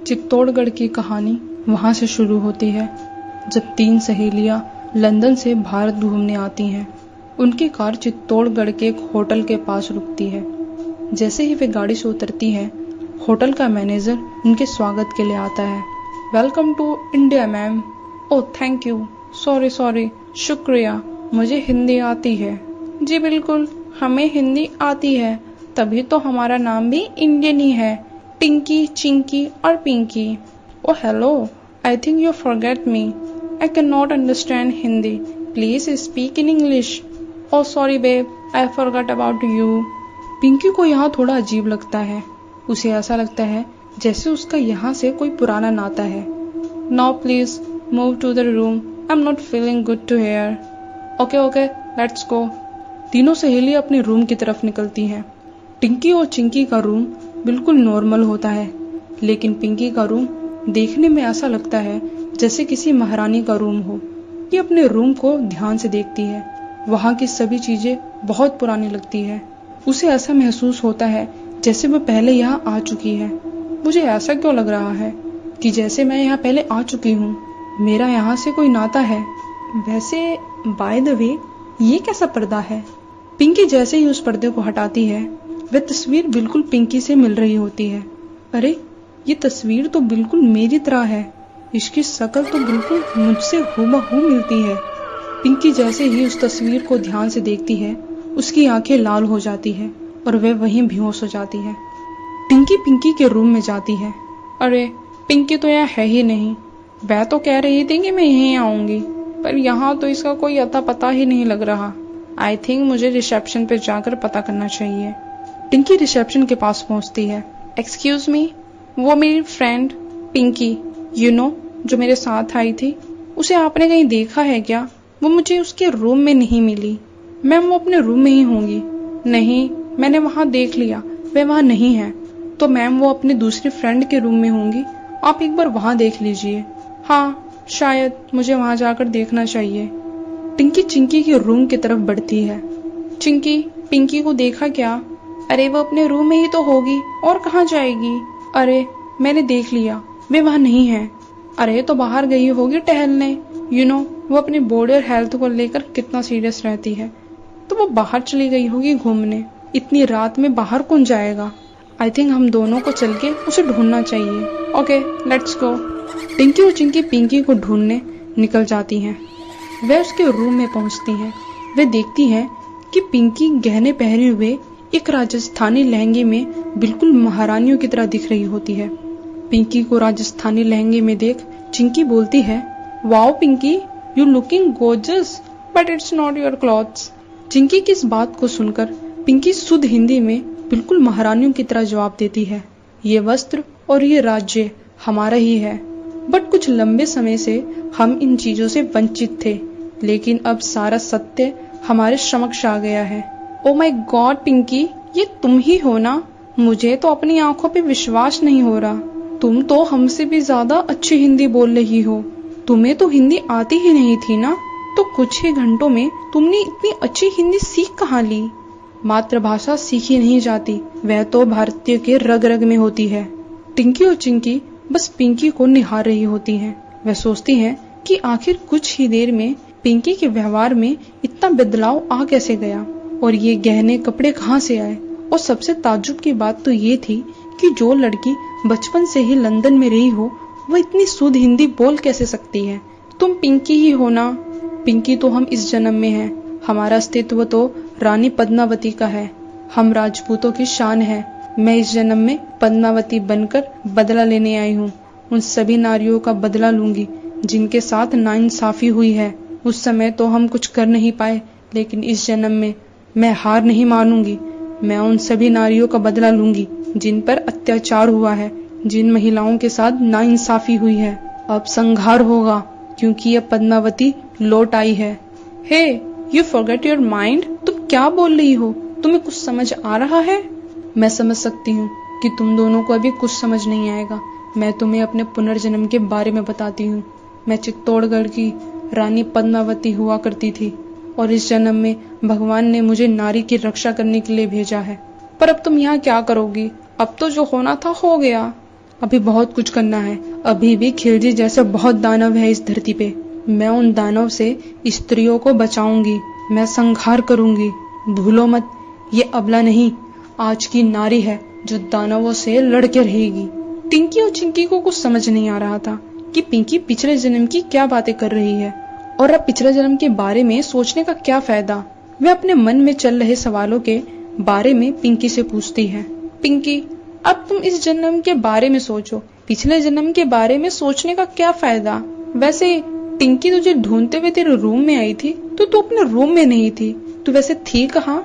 चित्तौड़गढ़ की कहानी वहाँ से शुरू होती है जब 3 सहेलियाँ लंदन से भारत घूमने आती हैं। उनकी कार चित्तौड़गढ़ के एक होटल के पास रुकती है। जैसे ही वे गाड़ी से उतरती हैं, होटल का मैनेजर उनके स्वागत के लिए आता है। Welcome to India ma'am. Oh thank you, sorry, शुक्रिया, मुझे हिंदी आती है। जी बिल्कुल, हमें हिंदी आती है, तभी तो हमारा नाम भी इंडियन ही है, टिंकी, चिंकी और Pinki. Oh hello, I think you forget me, I can not understand Hindi, please speak in English. Oh sorry babe, I forgot about you. Pinki को यहाँ थोड़ा अजीब लगता है। उसे ऐसा लगता है जैसे उसका यहाँ से कोई पुराना नाता है। Now please move to the room, I am not feeling good to here. Okay, let's go. तीनों सहेलियां अपने रूम की तरफ निकलती हैं। टिंकी और चिंकी का रूम बिल्कुल नॉर्मल होता है, लेकिन पिंकी का रूम देखने में ऐसा लगता है जैसे किसी महारानी का रूम हो। ये अपने रूम को ध्यान से देखती है। वहाँ की सभी चीजें बहुत पुरानी लगती है। उसे ऐसा महसूस होता है जैसे वो पहले यहाँ आ चुकी है। मुझे ऐसा क्यों लग रहा है कि जैसे मैं यहाँ पहले आ चुकी हूँ, मेरा यहाँ से कोई नाता है। वैसे बाय द वे, ये कैसा पर्दा है? पिंकी जैसे ही उस पर्दे को हटाती है, वह तस्वीर बिल्कुल पिंकी से मिल रही होती है। अरे ये तस्वीर तो बिल्कुल मेरी तरह है, इसकी शक्ल तो बिल्कुल मुझसे हूबहू मिलती है। पिंकी जैसे ही उस तस्वीर को ध्यान से देखती है, उसकी आंखें लाल हो जाती है और वह वहीं बेहोश हो जाती है। टिंकी पिंकी के रूम में जाती है। अरे पिंकी तो यहाँ है ही नहीं। वह तो कह रही थी कि मैं यहीं आऊंगी, पर यहाँ तो इसका कोई अता पता ही नहीं लग रहा। आई थिंक मुझे रिसेप्शन पे जाकर पता करना चाहिए। टिंकी रिसेप्शन के पास पहुंचती है। एक्सक्यूज मी, वो मेरी फ्रेंड पिंकी, यू नो, जो मेरे साथ आई थी, उसे आपने कहीं देखा है क्या? वो मुझे उसके रूम में नहीं मिली। मैम वो अपने रूम में ही होंगी। नहीं, मैंने वहाँ देख लिया, वे वहाँ नहीं है। तो मैम वो अपने दूसरी फ्रेंड के रूम में होंगी, आप एक बार वहाँ देख लीजिए। हाँ शायद, मुझे वहाँ जाकर देखना चाहिए। टिंकी चिंकी के रूम की तरफ बढ़ती है। चिंकी, पिंकी को देखा क्या? अरे वो अपने रूम में ही तो होगी, और कहाँ जाएगी? अरे मैंने देख लिया, वे वहाँ नहीं है। अरे तो बाहर गई होगी टहलने। यू नो, वो अपनी बॉडी और हेल्थ को लेकर कितना सीरियस रहती है, तो वो बाहर चली गई होगी घूमने। इतनी रात में बाहर कौन जाएगा? आई थिंक हम दोनों को चल के उसे ढूंढना चाहिए। ओके लेट्स गो। टिंकी और चिंकी पिंकी को ढूंढने निकल जाती हैं। वह उसके रूम में पहुंचती हैं। वे देखती हैं कि पिंकी गहने पहने हुए एक राजस्थानी लहंगे में बिल्कुल महारानियों की तरह दिख रही होती है। पिंकी को राजस्थानी लहंगे में देख चिंकी बोलती है, wow Pinki, you looking gorgeous, but it's not your clothes. Chinki की इस बात को सुनकर पिंकी शुद्ध हिंदी में बिल्कुल महारानियों की तरह जवाब देती है, ये वस्त्र और ये राज्य हमारा ही है, बट कुछ लंबे समय से हम इन चीजों से वंचित थे, लेकिन अब सारा सत्य हमारे समक्ष आ गया है। ओ माय गॉड पिंकी, ये तुम ही हो ना? मुझे तो अपनी आंखों पे विश्वास नहीं हो रहा। तुम तो हमसे भी ज्यादा अच्छी हिंदी बोल रही हो। तुम्हें तो हिंदी आती ही नहीं थी ना, तो कुछ ही घंटों में तुमने इतनी अच्छी हिंदी सीख कहाँ ली? मातृभाषा सीखी नहीं जाती, वह तो भारतीय के रग रग में होती है। टिंकी और चिंकी बस पिंकी को निहार रही होती हैं। वह सोचती हैं कि आखिर कुछ ही देर में पिंकी के व्यवहार में इतना बदलाव आ कैसे गया, और ये गहने कपड़े कहाँ से आए। और सबसे ताज्जुब की बात तो ये थी कि जो लड़की बचपन से ही लंदन में रही हो, वह इतनी शुद्ध हिंदी बोल कैसे सकती है? तुम पिंकी ही हो ना? पिंकी तो हम इस जन्म में हैं। हमारा अस्तित्व तो रानी पद्मावती का है। हम राजपूतों की शान है। मैं इस जन्म में पद्मावती बनकर बदला लेने आई हूँ। उन सभी नारियों का बदला लूंगी जिनके साथ नाइंसाफी हुई है। उस समय तो हम कुछ कर नहीं पाए, लेकिन इस जन्म में मैं हार नहीं मानूंगी। मैं उन सभी नारियों का बदला लूंगी जिन पर अत्याचार हुआ है, जिन महिलाओं के साथ नाइंसाफी हुई है। अब संहार होगा, क्योंकि अब पद्मावती लौट आई है। हे, यू फॉरगेट योर माइंड। तुम क्या बोल रही हो? तुम्हें कुछ समझ आ रहा है? मैं समझ सकती हूँ कि तुम दोनों को अभी कुछ समझ नहीं आएगा। मैं तुम्हें अपने पुनर्जन्म के बारे में बताती हूँ। मैं चित्तौड़गढ़ की रानी पद्मावती हुआ करती थी, और इस जन्म में भगवान ने मुझे नारी की रक्षा करने के लिए भेजा है। पर अब तुम यहाँ क्या करोगी? अब तो जो होना था हो गया। अभी बहुत कुछ करना है। अभी भी खिलजी जैसे बहुत दानव है इस धरती पे। मैं उन दानव से स्त्रियों को बचाऊंगी, मैं संहार करूंगी। भूलो मत, ये अबला नहीं, आज की नारी है जो दानवों से लड़के रहेगी। टिंकी और चिंकी को कुछ समझ नहीं आ रहा था कि पिंकी पिछले जन्म की क्या बातें कर रही है और अब पिछले जन्म के बारे में सोचने का क्या फायदा। वे अपने मन में चल रहे सवालों के बारे में पिंकी से पूछती है। पिंकी, अब तुम इस जन्म के बारे में सोचो, पिछले जन्म के बारे में सोचने का क्या फायदा। वैसे टिंकी तुझे ढूंढते हुए तेरे रूम में आई थी तो तू अपने रूम में नहीं थी, तू वैसे थी कहाँ?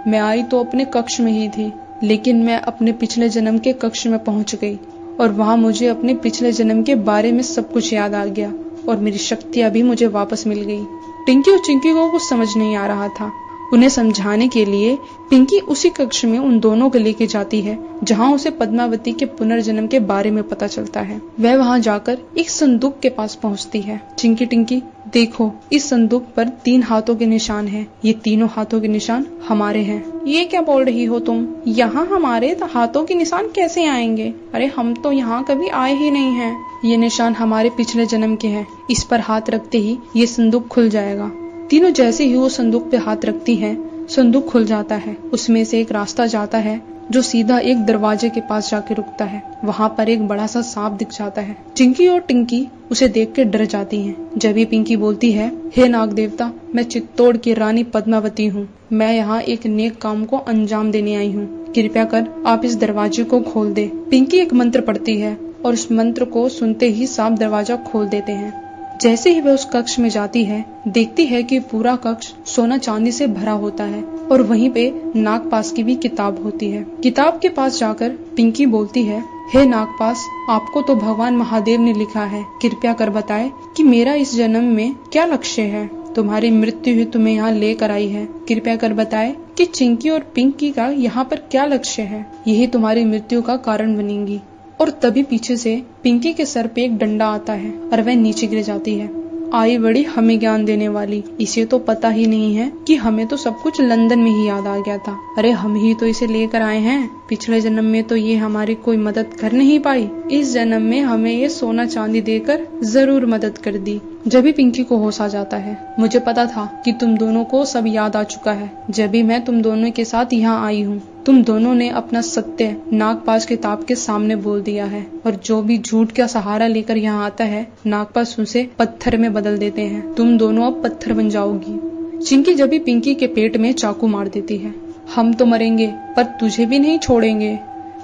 मैं आई तो अपने कक्ष में ही थी, लेकिन मैं अपने पिछले जन्म के कक्ष में पहुंच गई और वहां मुझे अपने पिछले जन्म के बारे में सब कुछ याद आ गया और मेरी शक्तियां भी मुझे वापस मिल गई। टिंकी और चिंकी को कुछ समझ नहीं आ रहा था। उन्हें समझाने के लिए पिंकी उसी कक्ष में उन दोनों को लेके जाती है जहां उसे पद्मावती के पुनर्जन्म के बारे में पता चलता है। वह वहां जाकर एक संदूक के पास पहुंचती है। चिंकी, टिंकी देखो, इस संदूक पर 3 हाथों के निशान हैं। ये तीनों हाथों के निशान हमारे हैं। ये क्या बोल रही हो तुम? यहाँ हमारे हाथों के निशान कैसे आएंगे? अरे हम तो यहाँ कभी आए ही नहीं हैं। ये निशान हमारे पिछले जन्म के हैं। इस पर हाथ रखते ही ये संदूक खुल जाएगा। तीनों जैसे ही वो संदूक पे हाथ रखती हैं, संदूक खुल जाता है। उसमें से एक रास्ता जाता है जो सीधा एक दरवाजे के पास जाके रुकता है। वहाँ पर एक बड़ा सा सांप दिख जाता है। चिंकी और टिंकी उसे देख के डर जाती हैं। जब ही पिंकी बोलती है, हे नाग देवता, मैं चित्तौड़ की रानी पद्मावती हूँ। मैं यहाँ एक नेक काम को अंजाम देने आई हूँ। कृपया कर आप इस दरवाजे को खोल दे। पिंकी एक मंत्र पढ़ती है और उस मंत्र को सुनते ही सांप दरवाजा खोल देते हैं। जैसे ही वह उस कक्ष में जाती है, देखती है कि पूरा कक्ष सोना चांदी से भरा होता है और वहीं पे नागपास की भी किताब होती है। किताब के पास जाकर पिंकी बोलती है, हे नागपास, आपको तो भगवान महादेव ने लिखा है, कृपया कर बताए कि मेरा इस जन्म में क्या लक्ष्य है। तुम्हारी मृत्यु ही तुम्हें यहाँ लेकर आई है। कृपया कर बताए कि चिंकी और पिंकी का यहाँ पर क्या लक्ष्य है। यही तुम्हारी मृत्यु का कारण बनेंगी। और तभी पीछे से पिंकी के सर पे एक डंडा आता है और वह नीचे गिर जाती है। आई बड़ी हमें ज्ञान देने वाली, इसे तो पता ही नहीं है कि हमें तो सब कुछ लंदन में ही याद आ गया था। अरे हम ही तो इसे लेकर आए हैं। पिछले जन्म में तो ये हमारी कोई मदद कर नहीं पाई, इस जन्म में हमें ये सोना चांदी देकर जरूर मदद कर दी। जब भी पिंकी को होश आ जाता है, मुझे पता था कि तुम दोनों को सब याद आ चुका है। जब भी मैं तुम दोनों के साथ यहाँ आई हूँ, तुम दोनों ने अपना सत्य नागपाश किताब के सामने बोल दिया है और जो भी झूठ का सहारा लेकर यहाँ आता है, नागपाश उसे पत्थर में बदल देते हैं। तुम दोनों अब पत्थर बन जाओगी। चिंकी जब भी पिंकी के पेट में चाकू मार देती है। हम तो मरेंगे पर तुझे भी नहीं छोड़ेंगे।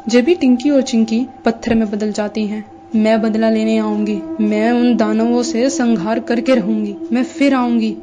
जब भी टिंकी और चिंकी पत्थर में बदल जाती हैं, मैं बदला लेने आऊंगी। मैं उन दानवों से संहार करके रहूंगी। मैं फिर आऊंगी।